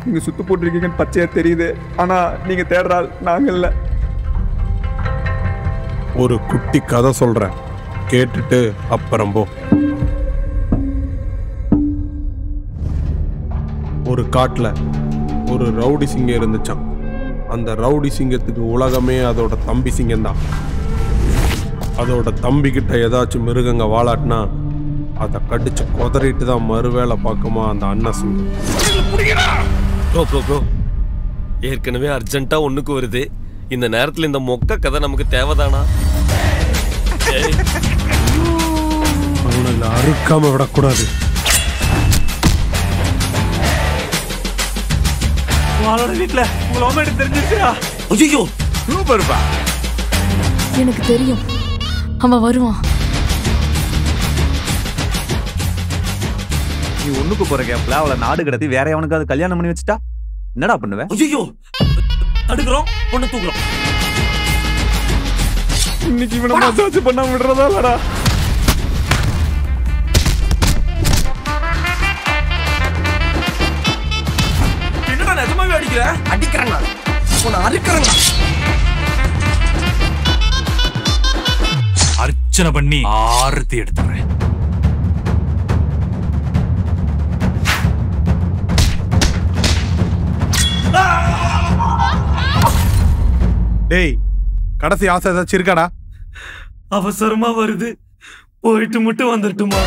நீங்க சுத்து போட்டிருக்கீங்கன்னு பச்சையா தெரியுது. ஆனா நீங்க தேடுற ஆள் நாங்க இல்ல. ஒரு குட்டி கதை சொல்றேன், கேட்டுட்டு அப்புறம் போ. ஒரு காட்டுல ஒரு ரவுடி சிங்கம் இருந்துச்சான். அந்த ரவுடி சிங்கத்துக்கு உலகமே அதோட தம்பி சிங்கம் தான். அதோட தம்பி கிட்ட ஏதாச்சும் மிருகங்க வாழாட்டினா அதை கடிச்சு கொதறிட்டு தான் மறுவேளை பார்க்குமா அந்த அண்ணன் சிங்கம். ஏற்கனவே அர்ஜென்ட்டா ஒண்ணுக்கு வருது. இந்த நேரத்துல இந்த மொக்க கதை நமக்கு தேவைதானா? அவனை அறுக்காம விடக்கூடாது. வீட்டுல உங்களை தெரிஞ்சிருச்சா? ஐயோ சூப்பர்ப்பா. எனக்கு தெரியும், அவன் வருவான். நீ ஒண்ணுக்கு போற கேப்ல அவளை நாடு கடத்தி வேற எவனுக்காவது கல்யாணம் பண்ணி வச்சுட்டா என்னடா பண்ணுவேன்? ஐயோ தடுக்கிறோம், பொண்ணு தூக்குறோம். இன்னைக்கு இவனை மசாஜ் பண்ண விடுறதா இல்லடா? என்னடா நிஜமாவே அடிக்கிற? அடிக்கிறாங்க, உன்னை அறுக்கிறாங்க. அர்ச்சனை பண்ணி ஆரத்தி எடுத்துறேன். டேய், கடைசி ஆசை ஏதாச்சும் இருக்காடா? அவசரமா வருது, போயிட்டு மட்டும் வந்துட்டுமா?